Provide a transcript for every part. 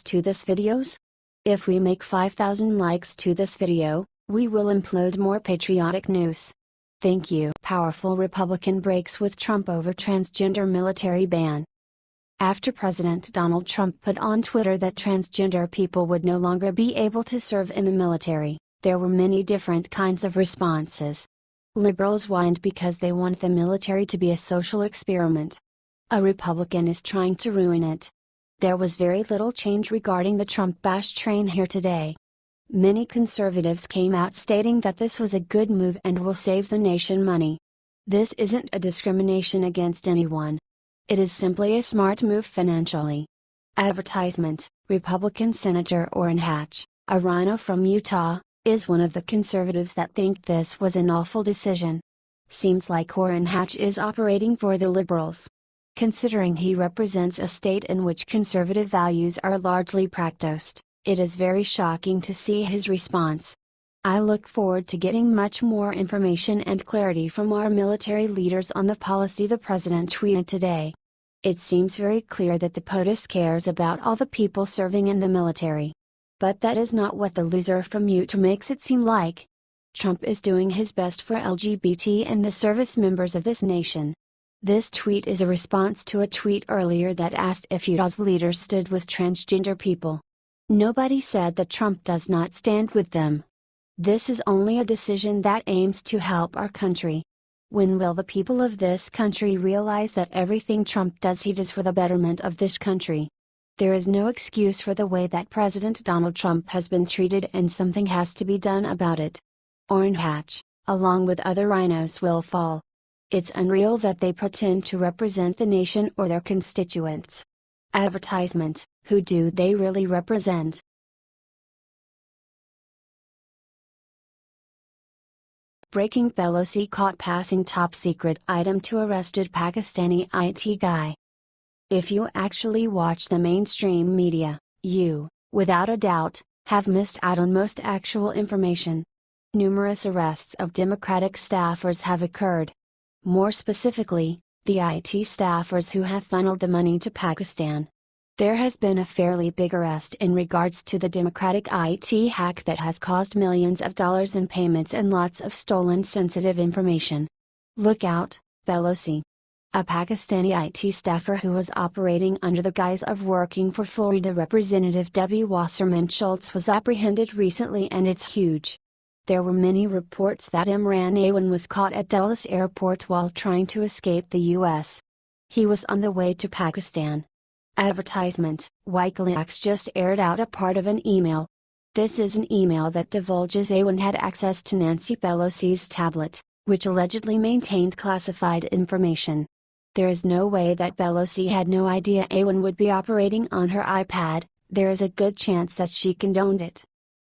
likes to this videos? If we make 5,000 likes to this video, we will upload more patriotic news. Thank you. Powerful Republican breaks with Trump over transgender military ban. After President Donald Trump put on Twitter that transgender people would no longer be able to serve in the military, there were many different kinds of responses. Liberals whined because they want the military to be a social experiment. A Republican is trying to ruin it. There was very little change regarding the Trump bash train here today. Many conservatives came out stating that this was a good move and will save the nation money. This isn't a discrimination against anyone. It is simply a smart move financially. Advertisement: Republican Senator Orrin Hatch, a rhino from Utah, is one of the conservatives that think this was an awful decision. Seems like Orrin Hatch is operating for the liberals. Considering he represents a state in which conservative values are largely practiced, it is very shocking to see his response. I look forward to getting much more information and clarity from our military leaders on the policy the president tweeted today. It seems very clear that the POTUS cares about all the people serving in the military. But that is not what the loser from Utah makes it seem like. Trump is doing his best for LGBT and the service members of this nation. This tweet is a response to a tweet earlier that asked if Utah's leaders stood with transgender people. Nobody said that Trump does not stand with them. This is only a decision that aims to help our country. When will the people of this country realize that everything Trump does he does for the betterment of this country? There is no excuse for the way that President Donald Trump has been treated, and something has to be done about it. Orrin Hatch, along with other rhinos, will fall. It's unreal that they pretend to represent the nation or their constituents. Advertisement: who do they really represent? Breaking: Pelosi caught passing top secret item to arrested Pakistani IT guy. If you actually watch the mainstream media, you, without a doubt, have missed out on most actual information. Numerous arrests of Democratic staffers have occurred. More specifically, the IT staffers who have funneled the money to Pakistan. There has been a fairly big arrest in regards to the Democratic IT hack that has caused millions of dollars in payments and lots of stolen sensitive information. Look out, Pelosi. A Pakistani IT staffer who was operating under the guise of working for Florida Representative Debbie Wasserman Schultz was apprehended recently, and it's huge. There were many reports that Imran Awan was caught at Dulles Airport while trying to escape the U.S. He was on the way to Pakistan. Advertisement: WikiLeaks just aired out a part of an email. This is an email that divulges Awan had access to Nancy Pelosi's tablet, which allegedly maintained classified information. There is no way that Pelosi had no idea Awan would be operating on her iPad. There is a good chance that she condoned it.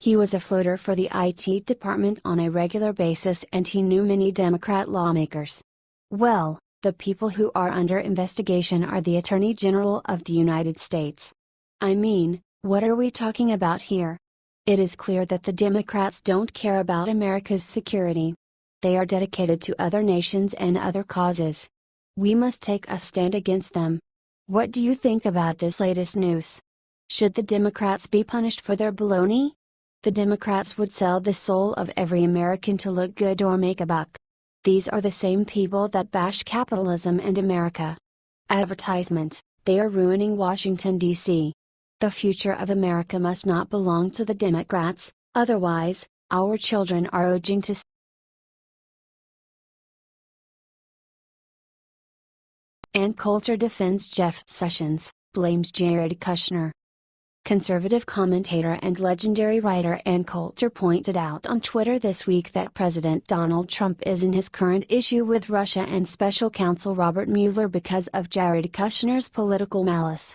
He was a floater for the IT department on a regular basis, and he knew many Democrat lawmakers. Well, the people who are under investigation are the Attorney General of the United States. I mean, what are we talking about here? It is clear that the Democrats don't care about America's security. They are dedicated to other nations and other causes. We must take a stand against them. What do you think about this latest news? Should the Democrats be punished for their baloney? The Democrats would sell the soul of every American to look good or make a buck. These are the same people that bash capitalism and America. Advertisement: they are ruining Washington, D.C. The future of America must not belong to the Democrats, otherwise, our children are urging to. And Coulter defends Jeff Sessions, blames Jared Kushner. Conservative commentator and legendary writer Ann Coulter pointed out on Twitter this week that President Donald Trump is in his current issue with Russia and Special Counsel Robert Mueller because of Jared Kushner's political malice.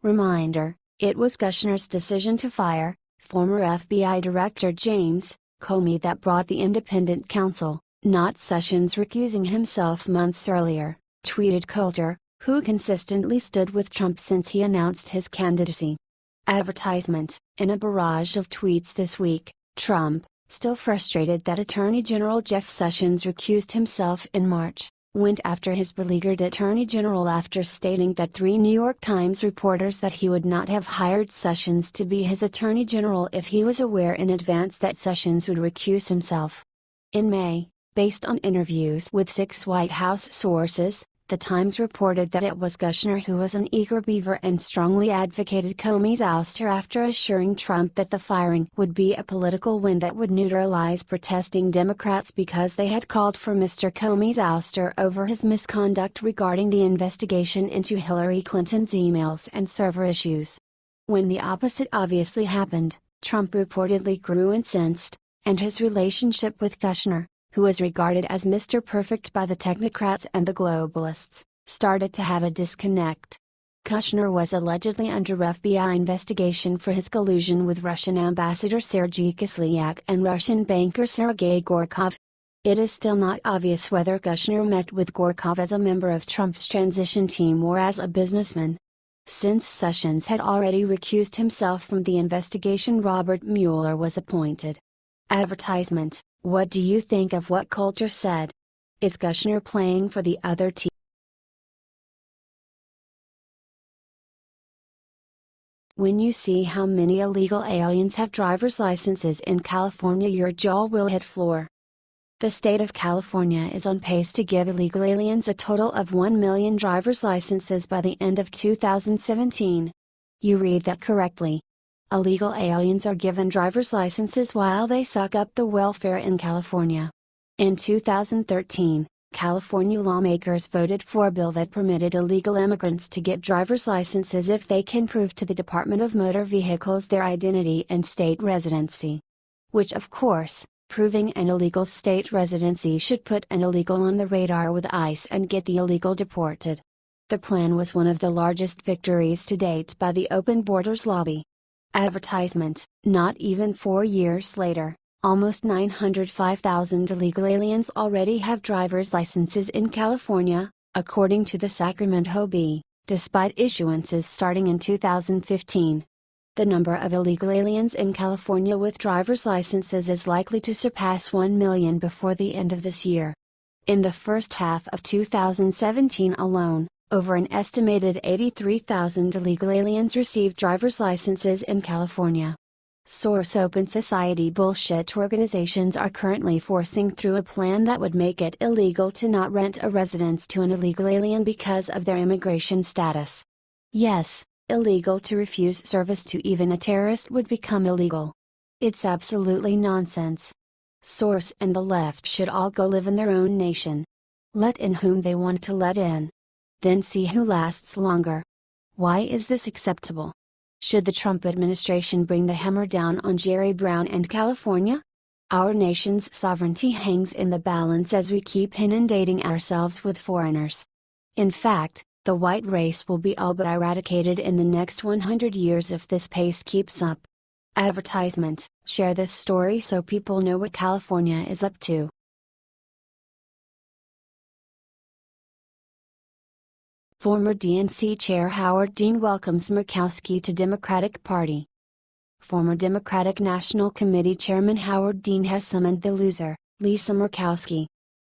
Reminder: it was Kushner's decision to fire former FBI Director James Comey that brought the independent counsel, not Sessions recusing himself months earlier, tweeted Coulter, who consistently stood with Trump since he announced his candidacy. Advertisement: in a barrage of tweets this week, Trump, still frustrated that Attorney General Jeff Sessions recused himself in March, went after his beleaguered attorney general after stating that 3 New York Times reporters that he would not have hired Sessions to be his attorney general if he was aware in advance that Sessions would recuse himself. In May, based on interviews with 6 White House sources, the Times reported that it was Kushner who was an eager beaver and strongly advocated Comey's ouster after assuring Trump that the firing would be a political win that would neutralize protesting Democrats because they had called for Mr. Comey's ouster over his misconduct regarding the investigation into Hillary Clinton's emails and server issues. When the opposite obviously happened, Trump reportedly grew incensed, and his relationship with Kushner, who was regarded as Mr. Perfect by the technocrats and the globalists, started to have a disconnect. Kushner was allegedly under FBI investigation for his collusion with Russian Ambassador Sergei Kislyak and Russian banker Sergei Gorkov. It is still not obvious whether Kushner met with Gorkov as a member of Trump's transition team or as a businessman. Since Sessions had already recused himself from the investigation, Robert Mueller was appointed. Advertisement: what do you think of what Coulter said? Is Kushner playing for the other team? When you see how many illegal aliens have driver's licenses in California, your jaw will hit floor. The state of California is on pace to give illegal aliens a total of 1 million driver's licenses by the end of 2017. You read that correctly. Illegal aliens are given driver's licenses while they suck up the welfare in California. In 2013, California lawmakers voted for a bill that permitted illegal immigrants to get driver's licenses if they can prove to the Department of Motor Vehicles their identity and state residency. Which, of course, proving an illegal state residency should put an illegal on the radar with ICE and get the illegal deported. The plan was one of the largest victories to date by the Open Borders lobby. Advertisement: not even 4 years later, almost 905,000 illegal aliens already have driver's licenses in California, according to the Sacramento Bee, despite issuances starting in 2015. The number of illegal aliens in California with driver's licenses is likely to surpass 1 million before the end of this year. In the first half of 2017 alone, over an estimated 83,000 illegal aliens received driver's licenses in California. Source: Open Society bullshit. Organizations are currently forcing through a plan that would make it illegal to not rent a residence to an illegal alien because of their immigration status. Yes, illegal to refuse service to even a terrorist would become illegal. It's absolutely nonsense. Source: and the left should all go live in their own nation. Let in whom they want to let in. Then see who lasts longer. Why is this acceptable? Should the Trump administration bring the hammer down on Jerry Brown and California? Our nation's sovereignty hangs in the balance as we keep inundating ourselves with foreigners. In fact, the white race will be all but eradicated in the next 100 years if this pace keeps up. Advertisement: share this story so people know what California is up to. Former DNC Chair Howard Dean welcomes Murkowski to Democratic Party. Former Democratic National Committee Chairman Howard Dean has summoned the loser, Lisa Murkowski.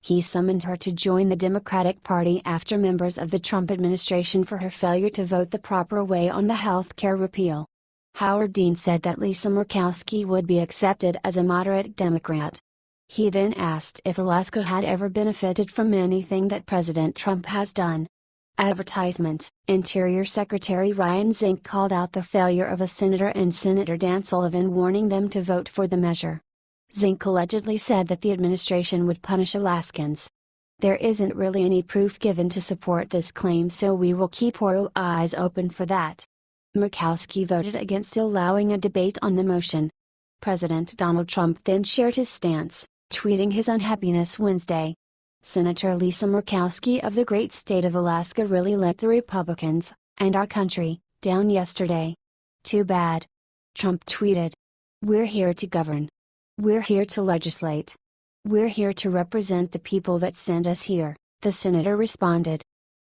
He summoned her to join the Democratic Party after members of the Trump administration for her failure to vote the proper way on the health care repeal. Howard Dean said that Lisa Murkowski would be accepted as a moderate Democrat. He then asked if Alaska had ever benefited from anything that President Trump has done. Advertisement: Interior Secretary Ryan Zink called out the failure of a senator and Senator Dan Sullivan, warning them to vote for the measure. Zink allegedly said that the administration would punish Alaskans. There isn't really any proof given to support this claim, so we will keep our eyes open for that. Murkowski voted against allowing a debate on the motion. President Donald Trump then shared his stance, tweeting his unhappiness Wednesday. Senator Lisa Murkowski of the great state of Alaska really let the Republicans, and our country, down yesterday. Too bad. Trump tweeted. We're here to govern. We're here to legislate. We're here to represent the people that sent us here, the senator responded.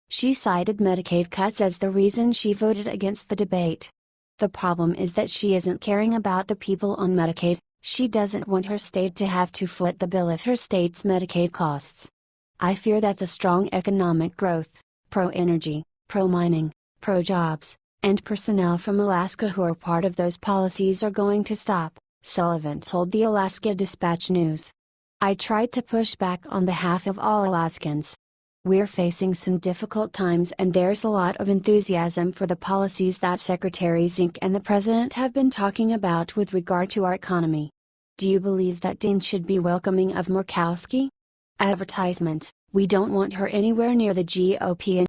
She cited Medicaid cuts as the reason she voted against the debate. The problem is that she isn't caring about the people on Medicaid. She doesn't want her state to have to foot the bill if her state's Medicaid costs I fear that the strong economic growth, pro-energy, pro-mining, pro-jobs, and personnel from Alaska who are part of those policies are going to stop, Sullivan told the Alaska Dispatch News. I tried to push back on behalf of all Alaskans. We're facing some difficult times and there's a lot of enthusiasm for the policies that Secretary Zink and the President have been talking about with regard to our economy. Do you believe that Dean should be welcoming of Murkowski? Advertisement: we don't want her anywhere near the GOP